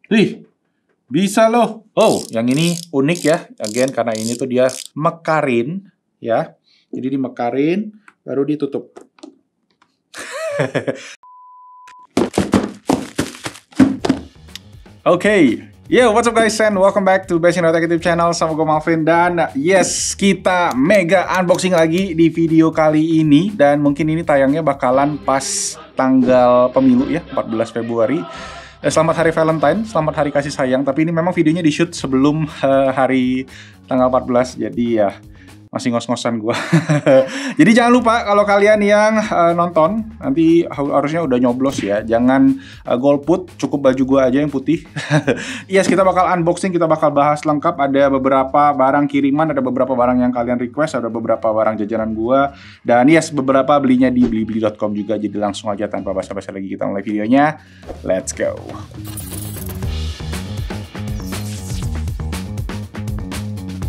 Wih, bisa loh. Oh, yang ini unik ya. Again, karena ini tuh dia mekarin, ya. Jadi dimekarin, baru ditutup. Oke. Yo, what's up guys, and welcome back to Best in Automotive Channel sama gue Malvin. Dan yes, kita mega unboxing lagi di video kali ini. Dan mungkin ini tayangnya bakalan pas tanggal pemilu ya, 14 Februari. Selamat hari Valentine, selamat hari kasih sayang. Tapi ini memang videonya di shoot sebelum hari tanggal 14. Jadi ya masih ngos-ngosan gue. Jadi jangan lupa kalau kalian yang nonton nanti harusnya udah nyoblos ya. Jangan golput, cukup baju gue aja yang putih. Yes, kita bakal unboxing, kita bakal bahas lengkap. Ada beberapa barang kiriman, ada beberapa barang yang kalian request, ada beberapa barang jajanan gue. Dan yes, beberapa belinya di blibli.com juga. Jadi langsung aja tanpa basa-basi lagi kita mulai videonya. Let's go.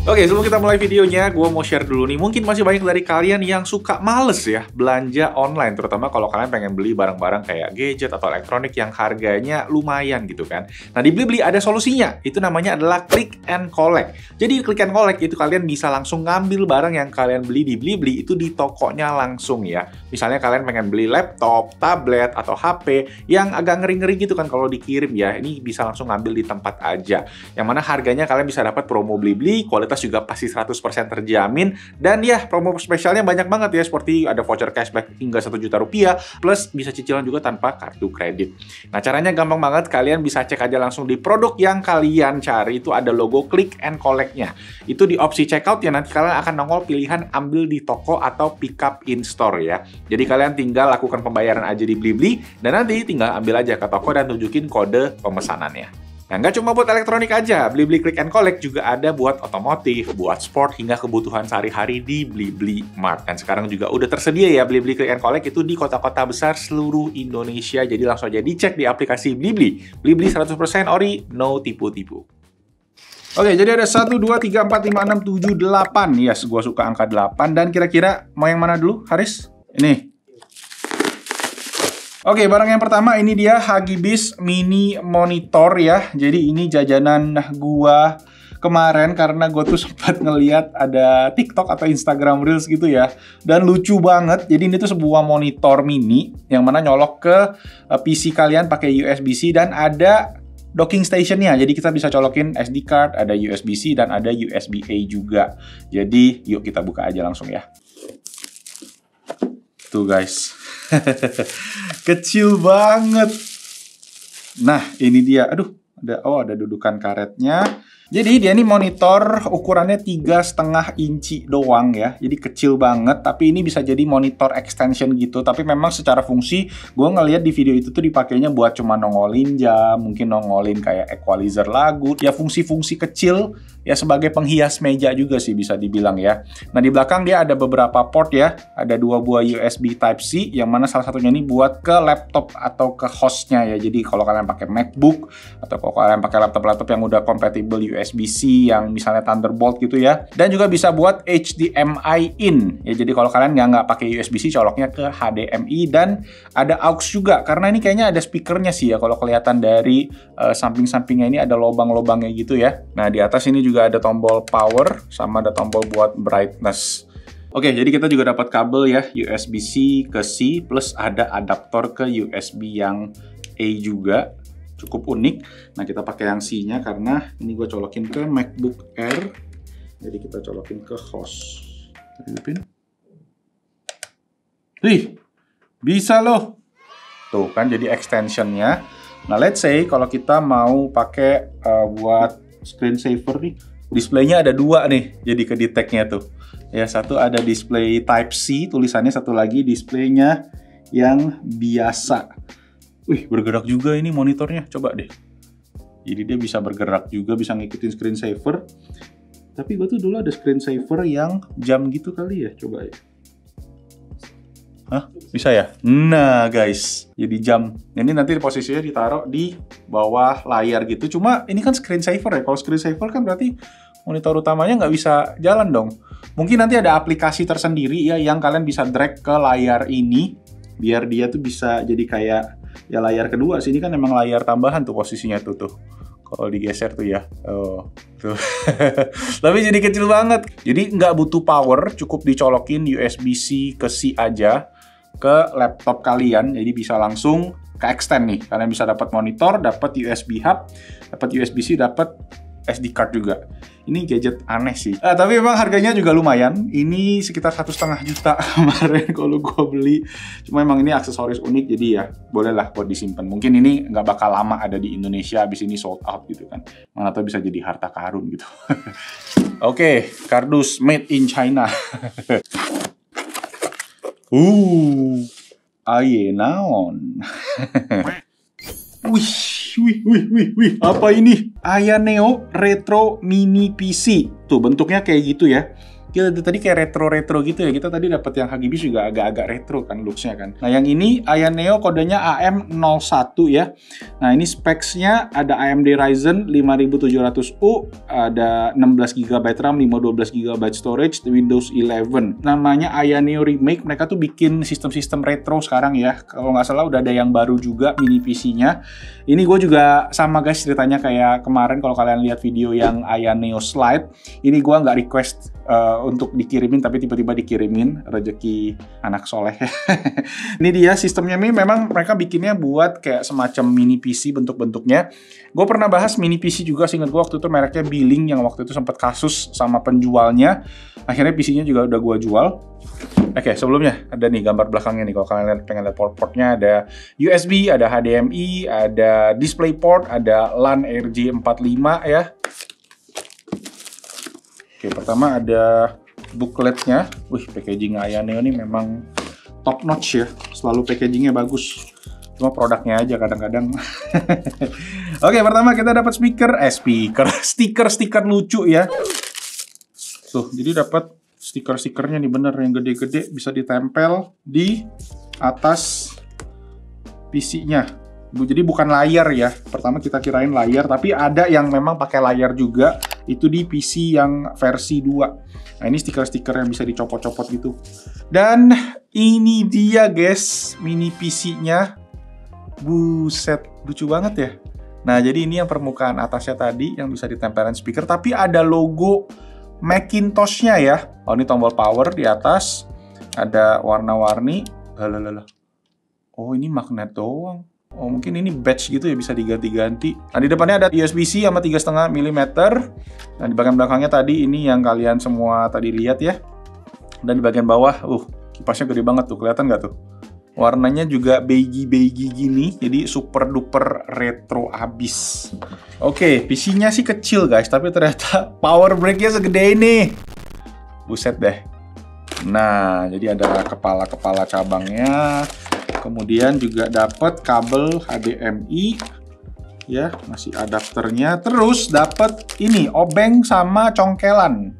Oke, sebelum kita mulai videonya, gue mau share dulu nih. Mungkin masih banyak dari kalian yang suka males ya belanja online. Terutama kalau kalian pengen beli barang-barang kayak gadget atau elektronik yang harganya lumayan gitu kan. Nah, di Blibli ada solusinya. Itu namanya adalah Click and Collect. Jadi Click and Collect itu kalian bisa langsung ngambil barang yang kalian beli di Blibli itu di tokonya langsung ya. Misalnya kalian pengen beli laptop, tablet, atau HP yang agak ngeri-ngeri gitu kan kalau dikirim ya. Ini bisa langsung ngambil di tempat aja. Yang mana harganya kalian bisa dapat promo Blibli, kualitas juga pasti 100% terjamin, dan ya promo spesialnya banyak banget ya, seperti ada voucher cashback hingga 1 juta rupiah, plus bisa cicilan juga tanpa kartu kredit. Nah, caranya gampang banget, kalian bisa cek aja langsung di produk yang kalian cari, itu ada logo Click and Collect-nya. Itu di opsi checkout ya, nanti kalian akan nongol pilihan ambil di toko atau pick up in store ya. Jadi kalian tinggal lakukan pembayaran aja di Blibli, dan nanti tinggal ambil aja ke toko dan tunjukin kode pemesanannya. Nah, nggak cuma buat elektronik aja, Blibli Click and Collect juga ada buat otomotif, buat sport, hingga kebutuhan sehari-hari di Blibli Mart. Dan sekarang juga udah tersedia ya Blibli Click and Collect itu di kota-kota besar seluruh Indonesia. Jadi langsung aja dicek di aplikasi Blibli. Blibli 100% ori, no tipu-tipu. Oke, jadi ada 1, 2, 3, 4, 5, 6, 7, 8. Yes, gua suka angka 8. Dan kira-kira mau yang mana dulu, Haris? Ini. Oke, barang yang pertama ini dia Hugibis Mini Monitor ya. Jadi ini jajanan gua kemarin karena gue tuh sempat ngeliat ada TikTok atau Instagram Reels gitu ya. Dan lucu banget. Jadi ini tuh sebuah monitor mini yang mana nyolok ke PC kalian pakai USB-C dan ada docking stationnya. Jadi kita bisa colokin SD card, ada USB-C dan ada USB-A juga. Jadi yuk kita buka aja langsung ya. Tuh guys. Kecil banget. Nah, ini dia. Aduh, ada dudukan karetnya. Jadi dia ini monitor ukurannya 3,5 inci doang ya. Jadi kecil banget, tapi ini bisa jadi monitor extension gitu. Tapi memang secara fungsi, gue ngeliat di video itu tuh dipakainya buat cuma nongolin jam, mungkin nongolin kayak equalizer lagu. Ya fungsi-fungsi kecil ya sebagai penghias meja juga sih bisa dibilang ya. Nah, di belakang dia ada beberapa port ya. Ada 2 buah USB Type-C, yang mana salah satunya ini buat ke laptop atau ke hostnya ya. Jadi kalau kalian pakai MacBook atau kalau kalian pakai laptop-laptop yang udah compatible USB-C yang misalnya Thunderbolt gitu ya. Dan juga bisa buat HDMI in. Ya, jadi kalau kalian nggak pakai USB-C, coloknya ke HDMI. Dan ada aux juga, karena ini kayaknya ada speakernya sih ya. Kalau kelihatan dari samping-sampingnya ini ada lobang-lobangnya gitu ya. Nah, di atas ini juga ada tombol power, sama ada tombol buat brightness. Oke, jadi kita juga dapat kabel ya, USB-C ke C, plus ada adaptor ke USB yang A juga. Cukup unik. Nah, kita pakai yang C-nya karena ini gue colokin ke MacBook Air. Jadi kita colokin ke host. Hidupin. Wih, bisa loh. Tuh kan jadi extensionnya. Nah, let's say kalau kita mau pakai buat screensaver nih. Displaynya ada 2 nih, jadi kedeteknya tuh. Ya, satu ada display Type-C, tulisannya, satu lagi displaynya yang biasa. Wih, bergerak juga ini monitornya, coba deh. Jadi dia bisa bergerak juga, bisa ngikutin screensaver. Tapi gue tuh dulu ada screensaver yang jam gitu kali ya, coba ya. Hah? Bisa ya? Nah guys, jadi jam. Ini nanti posisinya ditaruh di bawah layar gitu. Cuma ini kan screensaver ya, kalau screensaver kan berarti monitor utamanya nggak bisa jalan dong. Mungkin nanti ada aplikasi tersendiri ya yang kalian bisa drag ke layar ini, biar dia tuh bisa jadi kayak ya layar kedua sih. Ini kan emang layar tambahan tuh posisinya tuh. Kalau digeser tuh ya, oh, tuh. Tapi jadi kecil banget. Jadi nggak butuh power, cukup dicolokin USB-C ke C aja ke laptop kalian. Jadi bisa langsung ke extend nih. Kalian bisa dapat monitor, dapat USB hub, dapat USB-C, dapat SD card juga. Ini gadget aneh sih. Tapi memang harganya juga lumayan. Ini sekitar 1,5 juta kemarin kalau gue beli. Cuma emang ini aksesoris unik, jadi ya bolehlah buat disimpan. Mungkin ini nggak bakal lama ada di Indonesia, abis ini sold out gitu kan. Mana tahu bisa jadi harta karun gitu. Oke, kardus made in China. Aye naon. Wih, apa ini? Ayaneo Retro Mini PC. Tuh, bentuknya kayak gitu ya. Kita tadi kayak retro-retro gitu ya. Kita tadi dapat yang Huggies juga agak-agak retro kan looks-nya kan. Nah, yang ini Ayaneo kodenya AM01 ya. Nah, ini specs-nya ada AMD Ryzen 5700U, ada 16GB RAM, 512GB storage, Windows 11. Namanya Ayaneo Remake. Mereka tuh bikin sistem-sistem retro sekarang ya. Kalau nggak salah udah ada yang baru juga mini PC-nya. Ini gue juga sama guys ceritanya kayak kemarin kalau kalian lihat video yang Ayaneo Slide. Ini gue nggak request untuk dikirimin, tapi tiba-tiba dikirimin, rezeki anak soleh. Ini dia sistemnya, ini memang mereka bikinnya buat kayak semacam mini PC bentuk-bentuknya. Gue pernah bahas mini PC juga, seingat gue waktu itu mereknya Billing yang waktu itu sempat kasus sama penjualnya. Akhirnya PC-nya juga udah gue jual. Oke, sebelumnya ada nih gambar belakangnya nih. Kalau kalian pengen lihat port-portnya, ada USB, ada HDMI, ada DisplayPort, ada LAN RJ45 ya. Oke, pertama ada bookletnya. Wih, packaging Ayaneo ini memang top notch ya. Selalu packagingnya bagus. Cuma produknya aja kadang-kadang. Oke, pertama kita dapat stiker lucu ya. Tuh, jadi dapat stiker-stikernya nih bener yang gede-gede, bisa ditempel di atas PC-nya. Jadi bukan layar ya. Pertama kita kirain layar, tapi ada yang memang pakai layar juga. Itu di PC yang versi 2. Nah, ini stiker-stiker yang bisa dicopot-copot gitu. Dan ini dia guys, mini PC-nya. Buset, lucu banget ya. Nah, jadi ini yang permukaan atasnya tadi yang bisa ditempelin speaker, tapi ada logo Macintosh-nya ya. Oh, ini tombol power di atas. Ada warna-warni. Oh, ini magnet doang. Oh, mungkin ini batch gitu ya, bisa diganti-ganti. Nah, di depannya ada USB-C sama 3,5 mm. Nah, di bagian belakangnya tadi ini yang kalian semua tadi lihat ya. Dan di bagian bawah, kipasnya gede banget tuh, kelihatan nggak tuh? Warnanya juga beige-beige gini, jadi super duper retro abis. Oke, PC-nya sih kecil guys, tapi ternyata power brick-nya segede ini. Buset deh. Nah, jadi ada kepala-kepala cabangnya. Kemudian juga dapat kabel HDMI ya, masih adapternya. Terus dapat ini obeng sama congkelan.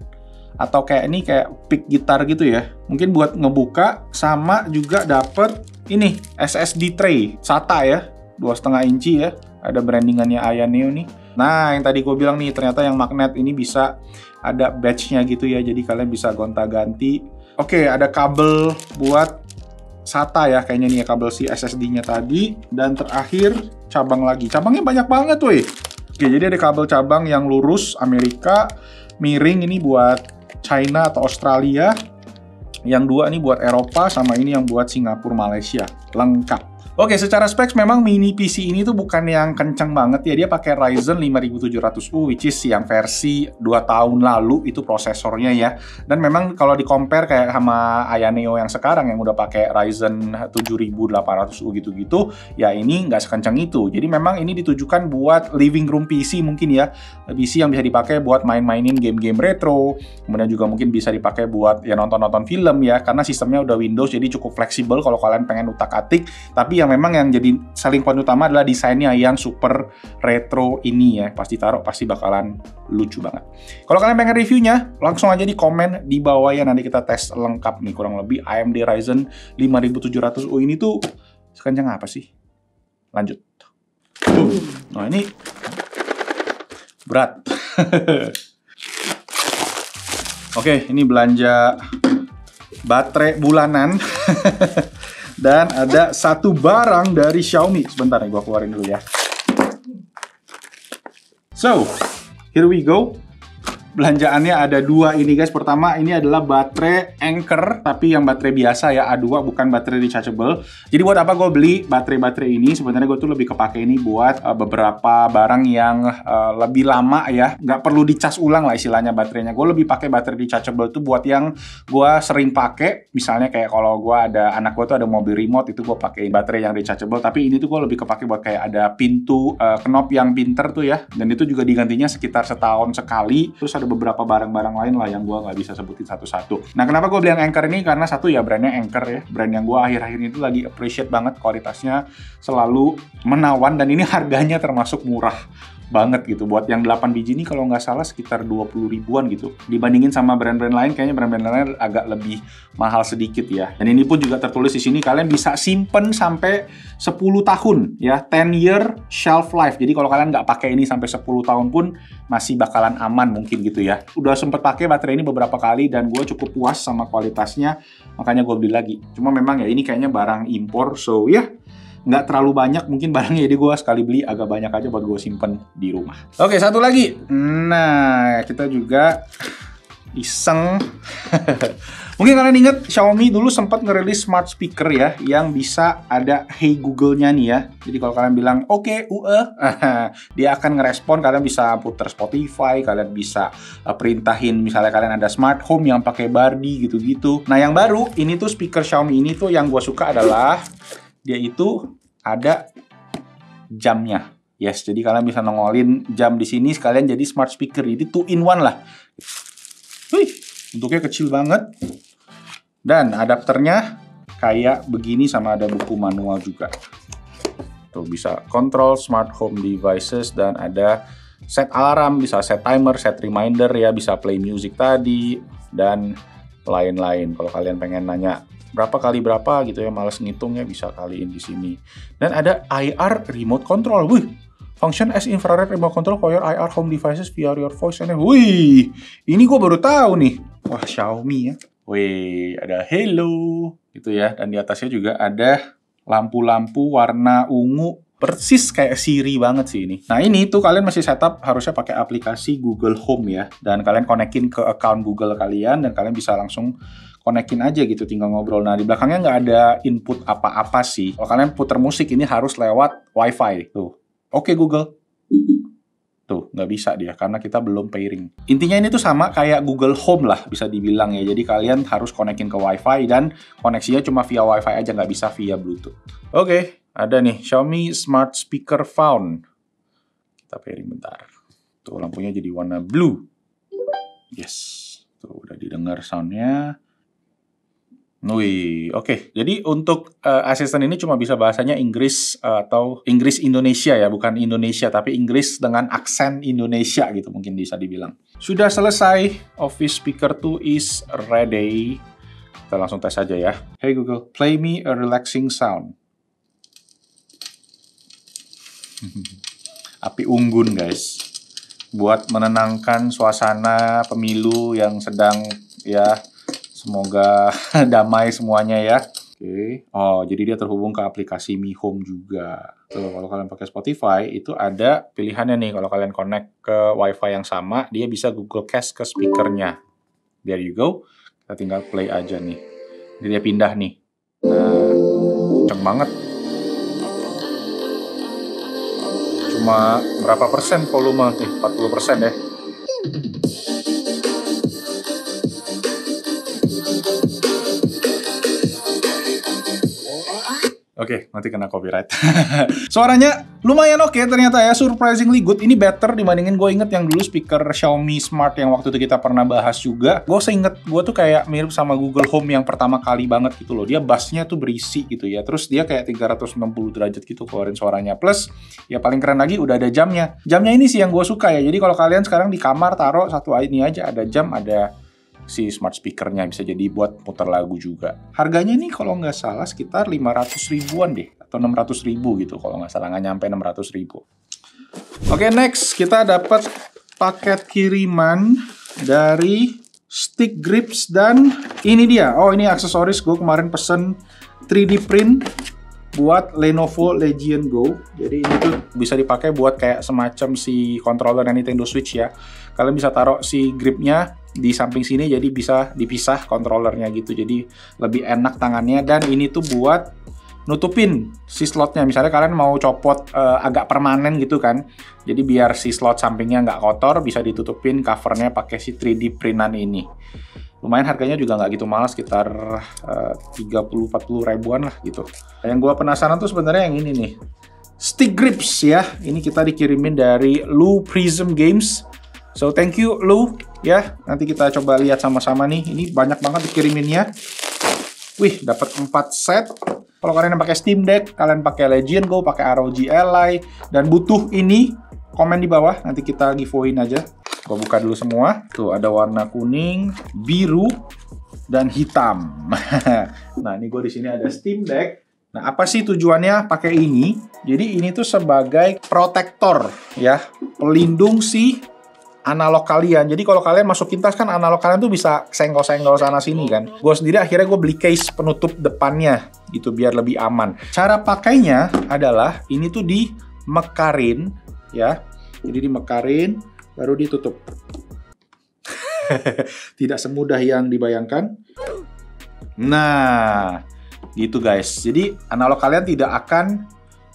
Atau kayak ini kayak pick gitar gitu ya. Mungkin buat ngebuka, sama juga dapat ini SSD tray SATA ya, 2,5 inci ya. Ada brandingannya Ayaneo nih. Nah, yang tadi gue bilang nih, ternyata yang magnet ini bisa ada badge-nya gitu ya. Jadi kalian bisa gonta-ganti. Oke, ada kabel buat SATA ya, kayaknya nih ya, kabel si SSD-nya tadi. Dan terakhir, cabang lagi. Cabangnya banyak banget weh. Oke, jadi ada kabel cabang yang lurus Amerika, miring ini buat China atau Australia. Yang dua ini buat Eropa, sama ini yang buat Singapura, Malaysia. Lengkap. Oke, secara specs memang mini PC ini tuh bukan yang kencang banget ya. Dia pakai Ryzen 5700U, which is yang versi 2 tahun lalu itu prosesornya ya. Dan memang kalau di-compare kayak sama Ayaneo yang sekarang yang udah pakai Ryzen 7800U gitu-gitu, ya ini nggak sekencang itu. Jadi memang ini ditujukan buat living room PC mungkin ya. PC yang bisa dipakai buat main-mainin game-game retro. Kemudian juga mungkin bisa dipakai buat ya nonton-nonton film ya. Karena sistemnya udah Windows, jadi cukup fleksibel kalau kalian pengen utak-atik. Tapi yang memang yang jadi selling point utama adalah desainnya yang super retro ini ya. Pasti taruh, pasti bakalan lucu banget. Kalau kalian pengen reviewnya, langsung aja di komen di bawah ya. Nanti kita tes lengkap nih, kurang lebih AMD Ryzen 5700U ini tuh sekencang apa sih? Lanjut. Nah, ini berat. Oke, ini belanja baterai bulanan. Dan ada satu barang dari Xiaomi. Sebentar nih, gue keluarin dulu ya. So, here we go. Belanjaannya ada dua ini guys. Pertama ini adalah baterai Anker, tapi yang baterai biasa ya, A2, bukan baterai rechargeable. Jadi buat apa gue beli baterai-baterai ini? Sebenarnya gue tuh lebih kepake ini buat beberapa barang yang lebih lama ya. Nggak perlu dicas ulang lah istilahnya baterainya. Gue lebih pakai baterai rechargeable tuh buat yang gue sering pakai. Misalnya kayak kalau gue ada, anak gue tuh ada mobil remote, itu gue pakai baterai yang rechargeable. Tapi ini tuh gue lebih kepake buat kayak ada pintu knob yang pinter tuh ya. Dan itu juga digantinya sekitar setahun sekali. Terus ada beberapa barang-barang lain lah yang gue nggak bisa sebutin satu-satu. Nah, kenapa gue beli yang Anker ini? Karena satu ya brandnya Anker ya. Brand yang gue akhir-akhir ini tuh lagi appreciate banget, kualitasnya selalu menawan dan ini harganya termasuk murah banget gitu. Buat yang 8 biji ini kalau nggak salah sekitar 20 ribuan gitu. Dibandingin sama brand-brand lain, kayaknya brand-brand lain agak lebih mahal sedikit ya. Dan ini pun juga tertulis di sini kalian bisa simpen sampai 10 tahun ya, 10 year shelf life. Jadi kalau kalian nggak pakai ini sampai 10 tahun pun masih bakalan aman mungkin gitu ya. Udah sempet pakai baterai ini beberapa kali dan gue cukup puas sama kualitasnya, makanya gue beli lagi. Cuma memang ya ini kayaknya barang impor, so ya nggak terlalu banyak mungkin barangnya, jadi gue sekali beli agak banyak aja buat gue simpen di rumah. Oke, satu lagi. Nah, kita juga iseng. Mungkin kalian inget Xiaomi dulu sempat ngerilis smart speaker ya, yang bisa ada Hey Google-nya nih ya. Jadi kalau kalian bilang oke, dia akan ngerespon. Kalian bisa putar Spotify, kalian bisa perintahin misalnya kalian ada smart home yang pakai Bardi gitu-gitu. Nah, yang baru ini tuh speaker Xiaomi ini tuh yang gue suka adalah dia itu ada jamnya. Yes, jadi kalian bisa nongolin jam di sini sekalian jadi smart speaker. Jadi 2-in-1 lah. Wih, bentuknya kecil banget. Dan adapternya kayak begini sama ada buku manual juga. Tuh bisa control smart home devices dan ada set alarm, bisa set timer, set reminder ya, bisa play music tadi dan lain-lain. Kalau kalian pengen nanya berapa kali berapa gitu ya, males ngitungnya, bisa kaliin di sini. Dan ada IR remote control. Wih, function as infrared remote control for your IR home devices via your voice. Wih, ini gue baru tahu nih. Wah, Xiaomi ya. Wih, ada hello gitu ya. Dan di atasnya juga ada lampu-lampu warna ungu. Persis kayak Siri banget sih ini. Nah, ini tuh kalian masih setup harusnya pakai aplikasi Google Home ya. Dan kalian konekin ke account Google kalian dan kalian bisa langsung konekin aja gitu, tinggal ngobrol. Nah, di belakangnya nggak ada input apa-apa sih. Kalau kalian puter musik ini harus lewat Wi-Fi. Tuh, oke Google. Tuh, nggak bisa dia, karena kita belum pairing. Intinya ini tuh sama kayak Google Home lah, bisa dibilang ya. Jadi kalian harus konekin ke Wi-Fi dan koneksinya cuma via Wi-Fi aja, nggak bisa via Bluetooth. Oke, ada nih, Xiaomi Smart Speaker Found. Kita pairing bentar. Tuh, lampunya jadi warna blue. Yes, tuh udah didengar soundnya. Wih, oke. Jadi untuk asisten ini cuma bisa bahasanya Inggris atau Inggris Indonesia ya, bukan Indonesia, tapi Inggris dengan aksen Indonesia gitu mungkin bisa dibilang. Sudah selesai, Office Speaker 2 is ready. Kita langsung tes aja ya. Hey Google, play me a relaxing sound. Api unggun guys. Buat menenangkan suasana pemilu yang sedang ya, semoga damai semuanya ya. Oke. Oh, jadi dia terhubung ke aplikasi Mi Home juga. Tuh, kalau kalian pakai Spotify, itu ada pilihannya nih. Kalau kalian connect ke Wi-Fi yang sama, dia bisa Google Cast ke speakernya. There you go. Kita tinggal play aja nih. Jadi dia pindah nih. Nah, kenceng banget. Cuma berapa persen volume? 40% ya. Oke, nanti kena copyright. Suaranya lumayan oke ternyata ya, surprisingly good. Ini better dibandingin gue inget yang dulu speaker Xiaomi Smart yang waktu itu kita pernah bahas juga. Gue seinget gue tuh kayak mirip sama Google Home yang pertama kali banget gitu loh. Dia bassnya tuh berisi gitu ya. Terus dia kayak 360 derajat gitu keluarin suaranya. Plus, ya paling keren lagi udah ada jamnya. Jamnya ini sih yang gue suka ya. Jadi kalau kalian sekarang di kamar taruh satu ini aja, ada jam, ada si smart speakernya, bisa jadi buat putar lagu juga. Harganya nih kalau nggak salah sekitar 500 ribuan deh, atau 600 ribu gitu kalau nggak salah, nggak nyampe 600 ribu. Oke, next kita dapat paket kiriman dari Stick Grips dan ini dia. Oh, ini aksesoris, gue kemarin pesen 3D print buat Lenovo Legion Go. Jadi ini tuh bisa dipakai buat kayak semacam si controller Nintendo Switch ya. Kalian bisa taruh si gripnya di samping sini, jadi bisa dipisah controllernya gitu. Jadi lebih enak tangannya. Dan ini tuh buat nutupin si slotnya. Misalnya kalian mau copot agak permanen gitu kan. Jadi biar si slot sampingnya nggak kotor, bisa ditutupin covernya pakai si 3D printan ini. Lumayan harganya juga nggak gitu mahal, sekitar 30-40 ribuan lah gitu. Yang gua penasaran tuh sebenarnya yang ini nih, stick grips ya. Ini kita dikirimin dari Lu Prism Games. So thank you Lu ya. Nanti kita coba lihat sama-sama nih. Ini banyak banget dikiriminnya. Wih, dapat 4 set. Kalau kalian yang pakai Steam Deck, kalian pakai Legion Go, pakai ROG Ally, dan butuh ini, komen di bawah. Nanti kita giveaway-in aja. Gua buka dulu semua. Tuh ada warna kuning, biru, dan hitam. Nah ini gue di sini ada Steam Deck. Nah apa sih tujuannya pakai ini? Jadi ini tuh sebagai protektor ya, pelindung si analog kalian. Jadi kalau kalian masukin tas kan analog kalian tuh bisa senggol-senggol sana sini kan. Gue sendiri akhirnya gue beli case penutup depannya gitu biar lebih aman. Cara pakainya adalah ini tuh dimekarin ya. Jadi dimekarin baru ditutup. Tidak semudah yang dibayangkan. Nah, gitu guys. Jadi analog kalian tidak akan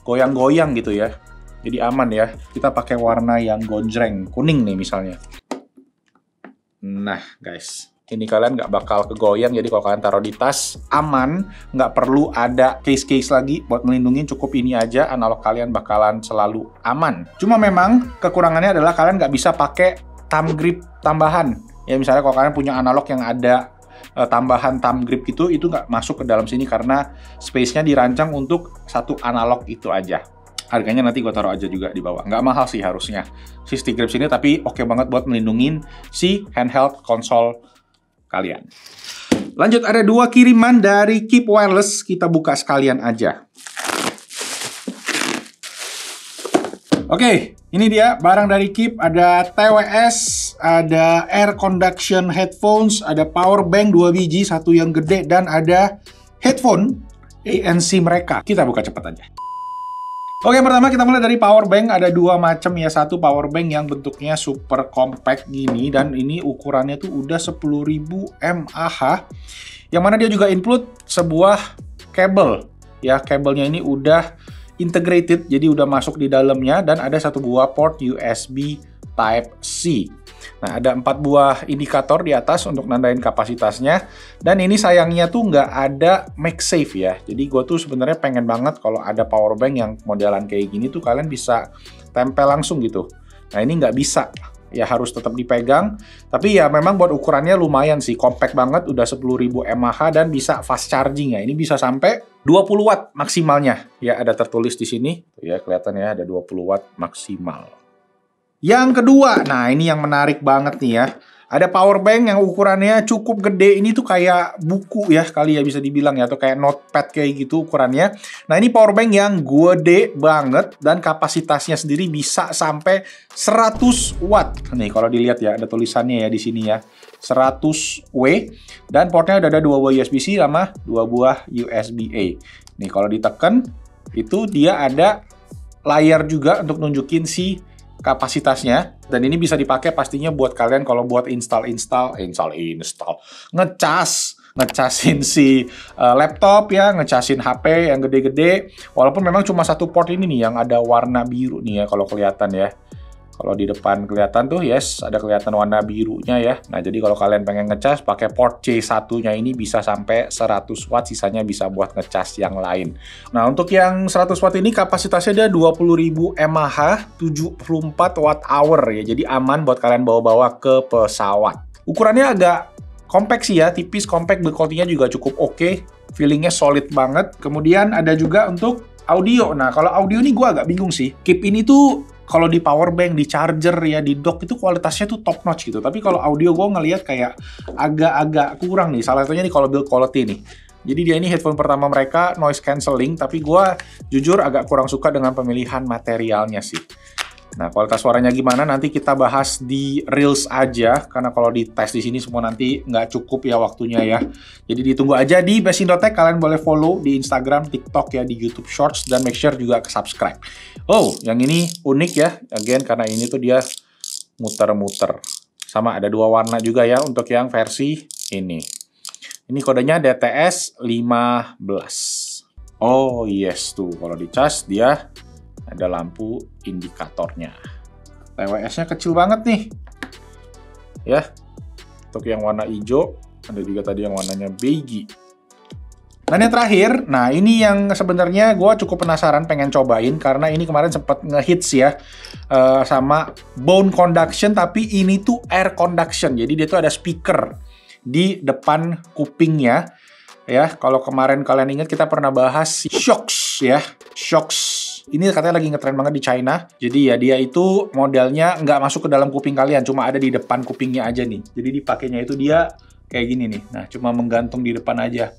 goyang-goyang gitu ya. Jadi aman ya. Kita pakai warna yang gonjreng, kuning nih misalnya. Nah guys, ini kalian nggak bakal kegoyang. Jadi kalau kalian taruh di tas, aman. Nggak perlu ada case-case lagi buat melindungi. Cukup ini aja, analog kalian bakalan selalu aman. Cuma memang kekurangannya adalah kalian nggak bisa pakai thumb grip tambahan. Ya misalnya kalau kalian punya analog yang ada tambahan thumb grip gitu, itu nggak masuk ke dalam sini karena space-nya dirancang untuk satu analog itu aja. Harganya nanti gue taruh aja juga di bawah. Nggak mahal sih harusnya si stick grips ini, tapi oke banget buat melindungin si handheld konsol kalian. Lanjut, ada 2 kiriman dari Keep Wireless. Kita buka sekalian aja. Oke, ini dia barang dari Keep. Ada TWS, ada air conduction headphones, ada power bank 2 biji, satu yang gede, dan ada headphone ANC mereka. Kita buka cepat aja. Oke, pertama kita mulai dari power bank. Ada 2 macam ya. Satu power bank yang bentuknya super compact gini, dan ini ukurannya tuh udah 10.000 mAh. Yang mana dia juga include sebuah kabel. Ya, kabelnya ini udah integrated, jadi udah masuk di dalamnya, dan ada 1 buah port USB Type-C. Nah, ada 4 buah indikator di atas untuk nandain kapasitasnya. Dan ini sayangnya tuh nggak ada MagSafe ya. Jadi gue tuh sebenarnya pengen banget kalau ada power bank yang modelan kayak gini tuh kalian bisa tempel langsung gitu. Nah, ini nggak bisa. Ya harus tetap dipegang. Tapi ya memang buat ukurannya lumayan sih. Compact banget, udah 10.000 mAh dan bisa fast charging ya. Ini bisa sampai 20 watt maksimalnya. Ya, ada tertulis di sini. Ya, kelihatan ya ada 20 watt maksimal. Yang kedua, nah ini yang menarik banget nih ya. Ada power bank yang ukurannya cukup gede. Ini tuh kayak buku ya, kali ya bisa dibilang ya. Atau kayak notepad kayak gitu ukurannya. Nah ini power bank yang gede banget. Dan kapasitasnya sendiri bisa sampai 100 watt. Nih kalau dilihat ya, ada tulisannya ya di sini ya. 100W. Dan portnya ada 2 buah USB-C sama 2 buah USB-A. Nih kalau ditekan, itu dia ada layar juga untuk nunjukin si kapasitasnya, dan ini bisa dipakai pastinya buat kalian kalau buat ngecasin si laptop ya, ngecasin HP yang gede-gede. Walaupun memang cuma 1 port ini nih yang ada warna biru nih ya kalau kelihatan ya. Kalau di depan kelihatan tuh, yes, ada kelihatan warna birunya ya. Nah, jadi kalau kalian pengen ngecas pakai port C1-nya ini bisa sampai 100 watt, sisanya bisa buat ngecas yang lain. Nah, untuk yang 100 watt ini kapasitasnya dia 20.000 mAh, 74 watt hour ya. Jadi aman buat kalian bawa-bawa ke pesawat. Ukurannya agak compact sih ya, tipis, compact, build quality-nya juga cukup oke. Feelingnya solid banget. Kemudian ada juga untuk audio. Nah, kalau audio ini gue agak bingung sih. Keep ini tuh kalau di power bank, di charger ya, di dock itu kualitasnya tuh top notch gitu. Tapi kalau audio gue ngelihat kayak agak-agak kurang nih. Salah satunya nih kalau build quality nih. Jadi dia ini headphone pertama mereka, noise cancelling. Tapi gue jujur agak kurang suka dengan pemilihan materialnya sih. Nah, kualitas suaranya gimana nanti kita bahas di Reels aja, karena kalau di tes di sini semua nanti nggak cukup ya waktunya ya. Jadi ditunggu aja di Best Indotech, kalian boleh follow di Instagram, TikTok ya, di YouTube Shorts, dan make sure juga ke subscribe. Oh, yang ini unik ya, again karena ini tuh dia muter-muter. Sama ada 2 warna juga ya untuk yang versi ini. Ini kodenya DTS 15. Oh yes tuh, kalau dicas dia ada lampu indikatornya. TWS-nya kecil banget nih. Ya. Untuk yang warna hijau, ada juga tadi yang warnanya beige. Dan yang terakhir, nah ini yang sebenarnya gue cukup penasaran pengen cobain karena ini kemarin sempat ngehits ya sama bone conduction, tapi ini tuh air conduction. Jadi dia tuh ada speaker di depan kupingnya. Ya, kalau kemarin kalian ingat kita pernah bahas Shokz ya, Shokz. Ini katanya lagi ngetren banget di China. Jadi ya dia itu modelnya nggak masuk ke dalam kuping kalian, cuma ada di depan kupingnya aja nih. Jadi dipakainya itu dia kayak gini nih. Nah, cuma menggantung di depan aja.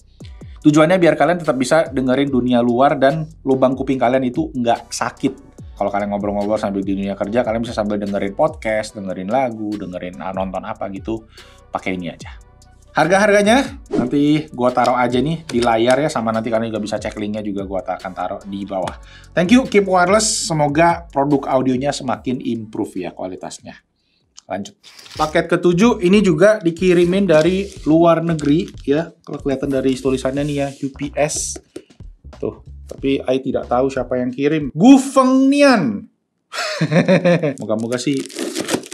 Tujuannya biar kalian tetap bisa dengerin dunia luar dan lubang kuping kalian itu nggak sakit. Kalau kalian ngobrol-ngobrol sambil di dunia kerja, kalian bisa sambil dengerin podcast, dengerin lagu, dengerin nonton apa gitu, pakai ini aja. Harga-harganya nanti gua taruh aja nih di layar ya, sama nanti kalian juga bisa cek linknya juga gua akan taruh di bawah. Thank you Keep Wireless, semoga produk audionya semakin improve ya kualitasnya. Lanjut. Paket ke-7 ini juga dikirimin dari luar negeri ya, kalau kelihatan dari tulisannya nih ya, UPS. Tuh, tapi I tidak tahu siapa yang kirim. Gu Fengnian. Moga-moga sih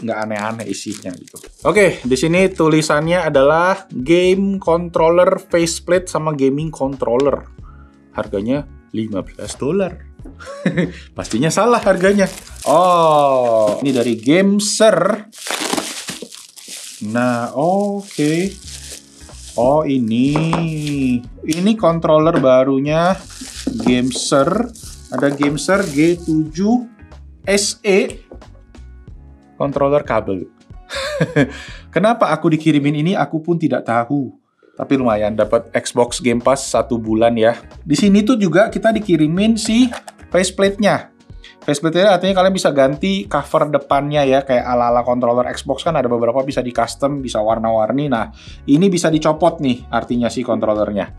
nggak aneh-aneh isinya gitu. Oke, di sini tulisannya adalah game controller faceplate sama gaming controller. Harganya $15. Pastinya salah harganya. Oh, ini dari Gameser. Nah, oke. Oh, ini controller barunya Gameser. Ada Gameser G7 SE. Controller kabel. Kenapa aku dikirimin ini, aku pun tidak tahu. Tapi lumayan, dapat Xbox Game Pass 1 bulan ya. Di sini tuh juga kita dikirimin si faceplate-nya. Faceplate-nya artinya kalian bisa ganti cover depannya ya, kayak ala-ala controller Xbox kan ada beberapa bisa di custom, bisa warna-warni. Nah, ini bisa dicopot nih artinya si controllernya.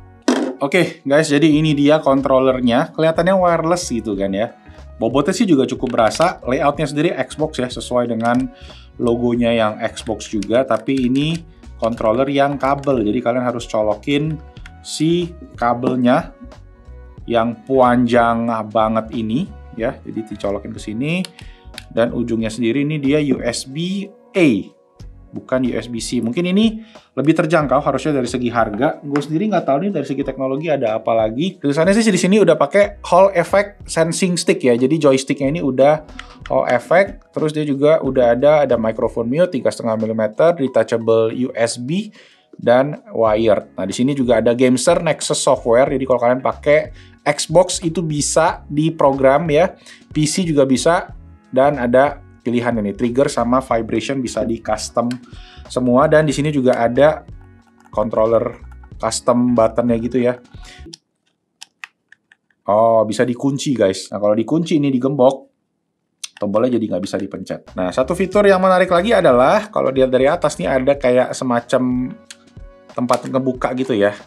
Oke, guys, jadi ini dia controllernya. Kelihatannya wireless gitu kan ya. Bobotnya sih juga cukup berasa, layoutnya sendiri Xbox ya, sesuai dengan logonya yang Xbox juga, tapi ini controller yang kabel, jadi kalian harus colokin si kabelnya yang panjang banget ini ya, jadi dicolokin ke sini, dan ujungnya sendiri ini dia USB-A, bukan USB-C. Mungkin ini lebih terjangkau harusnya dari segi harga. Gue sendiri nggak tahu nih dari segi teknologi ada apa lagi. Tulisannya sih di sini udah pakai Hall Effect Sensing Stick ya. Jadi joysticknya ini udah Hall Effect. Terus dia juga udah ada microphone mute 3,5 mm, detachable USB dan wired. Nah di sini juga ada Gameser Nexus software. Jadi kalau kalian pakai Xbox itu bisa diprogram ya. PC juga bisa, dan ada pilihan ini trigger sama vibration bisa di custom semua, dan di sini juga ada controller custom buttonnya gitu ya. Oh, bisa dikunci guys. Nah kalau dikunci ini digembok, tombolnya jadi nggak bisa dipencet. Nah satu fitur yang menarik lagi adalah kalau dilihat dari atas nih ada kayak semacam tempat ngebuka gitu ya.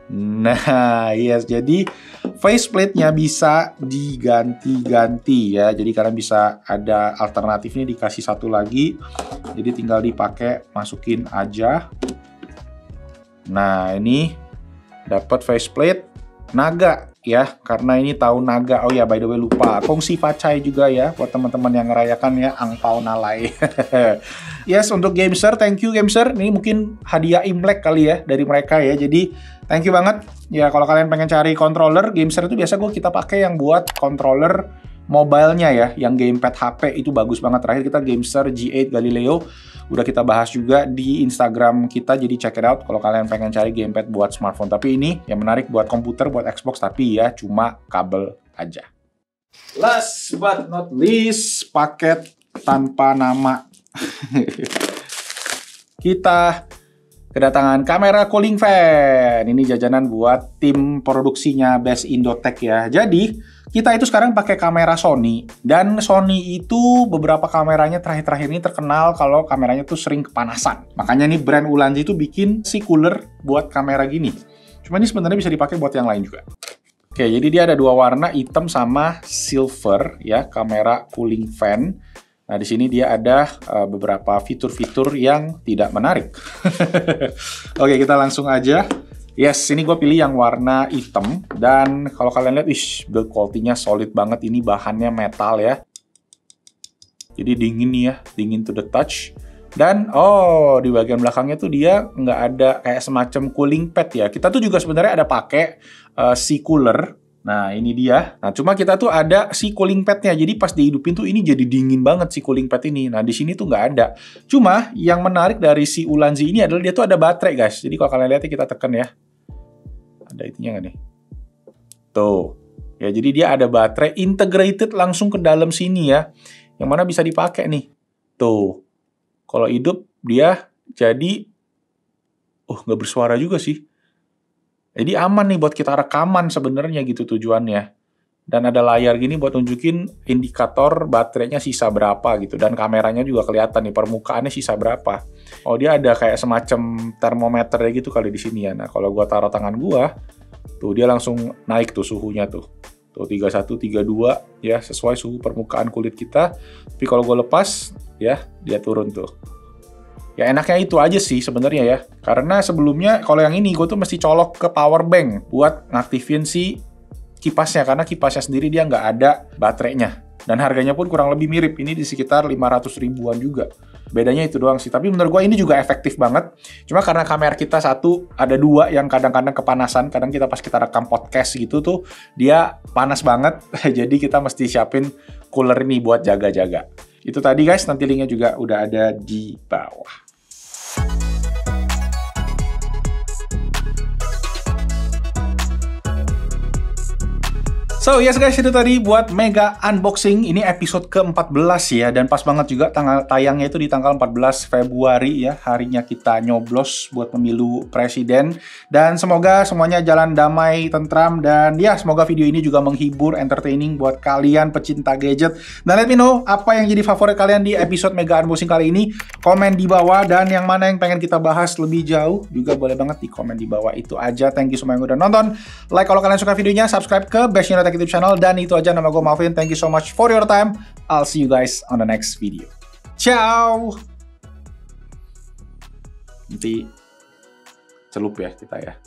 Nah, yes, jadi faceplate-nya bisa diganti-ganti ya. Jadi kalian bisa ada alternatifnya, dikasih satu lagi. Jadi tinggal dipakai, masukin aja. Nah, ini dapat faceplate naga ya, karena ini tahun naga. Oh ya, by the way lupa, kongsi facai juga ya buat teman-teman yang ngerayakan ya angpau nalai. Yes, untuk Gameser, thank you Gameser. Ini mungkin hadiah Imlek kali ya dari mereka ya. Jadi thank you banget. Ya kalau kalian pengen cari controller, Gameser itu biasa kita pakai yang buat controller mobile-nya ya, yang gamepad HP itu bagus banget. Terakhir kita Gameser G8 Galileo udah kita bahas juga di Instagram kita, jadi check it out kalau kalian pengen cari gamepad buat smartphone. Tapi ini yang menarik buat komputer, buat Xbox, tapi ya cuma kabel aja. Last but not least, paket tanpa nama. Kita kedatangan kamera cooling fan. Ini jajanan buat tim produksinya Best Indotech ya. Jadi kita itu sekarang pakai kamera Sony, dan Sony itu beberapa kameranya terakhir-terakhir ini terkenal kalau kameranya tuh sering kepanasan. Makanya nih brand Ulanzi itu bikin si cooler buat kamera gini. Cuma ini sebenarnya bisa dipakai buat yang lain juga. Oke, jadi dia ada dua warna, hitam sama silver ya, kamera cooling fan. Nah, di sini dia ada beberapa fitur-fitur yang tidak menarik. Oke, kita langsung aja. Yes, ini gue pilih yang warna hitam. Dan kalau kalian lihat, build quality-nya solid banget. Ini bahannya metal ya. Jadi dingin nih ya, dingin to the touch. Dan, di bagian belakangnya tuh dia nggak ada kayak semacam cooling pad ya. Kita tuh juga sebenarnya ada pakai si cooler. Nah, ini dia. Nah, cuma kita tuh ada si cooling pad-nya. Jadi pas dihidupin tuh ini jadi dingin banget si cooling pad ini. Nah, di sini tuh nggak ada. Cuma yang menarik dari si Ulanzi ini adalah dia tuh ada baterai, guys. Jadi kalau kalian lihat, kita tekan ya. Ada itunya nggak nih? Tuh. Ya, jadi dia ada baterai integrated langsung ke dalam sini ya. Yang mana bisa dipakai nih. Tuh. Kalau hidup, dia jadi... nggak bersuara juga sih. Jadi aman nih buat kita rekaman sebenarnya gitu tujuannya. Dan ada layar gini buat nunjukin indikator baterainya sisa berapa gitu. Dan kameranya juga kelihatan nih, permukaannya sisa berapa. Dia ada kayak semacam termometer gitu kali di sini ya. Nah, kalau gua taruh tangan gua, tuh dia langsung naik tuh suhunya tuh. Tuh 31, 32 ya, sesuai suhu permukaan kulit kita. Tapi kalau gua lepas, ya dia turun tuh. Ya enaknya itu aja sih sebenarnya ya. Karena sebelumnya kalau yang ini gue tuh mesti colok ke power bank buat ngaktifin si kipasnya. Karena kipasnya sendiri dia nggak ada baterainya. Dan harganya pun kurang lebih mirip. Ini di sekitar 500 ribuan juga. Bedanya itu doang sih. Tapi menurut gue ini juga efektif banget. Cuma karena kamera kita satu, ada dua yang kadang-kadang kepanasan. Kadang kita pas kita rekam podcast gitu tuh, dia panas banget. Jadi kita mesti siapin cooler ini buat jaga-jaga. Itu tadi guys, nanti linknya juga udah ada di bawah. So, yes guys, itu tadi buat mega unboxing. Ini episode ke-14 ya, dan pas banget juga tanggal tayangnya itu di tanggal 14 Februari ya, harinya kita nyoblos buat pemilu presiden. Dan semoga semuanya jalan damai, tentram, dan ya semoga video ini juga menghibur, entertaining buat kalian pecinta gadget. Dan let me know apa yang jadi favorit kalian di episode mega unboxing kali ini. Komen di bawah, dan yang mana yang pengen kita bahas lebih jauh juga boleh banget di komen di bawah. Itu aja, thank you semua yang udah nonton. Like kalau kalian suka videonya, subscribe ke Best Tech YouTube channel, dan itu aja, nama gue Malvin. Thank you so much for your time. I'll see you guys on the next video. Ciao. Nanti celup ya kita ya.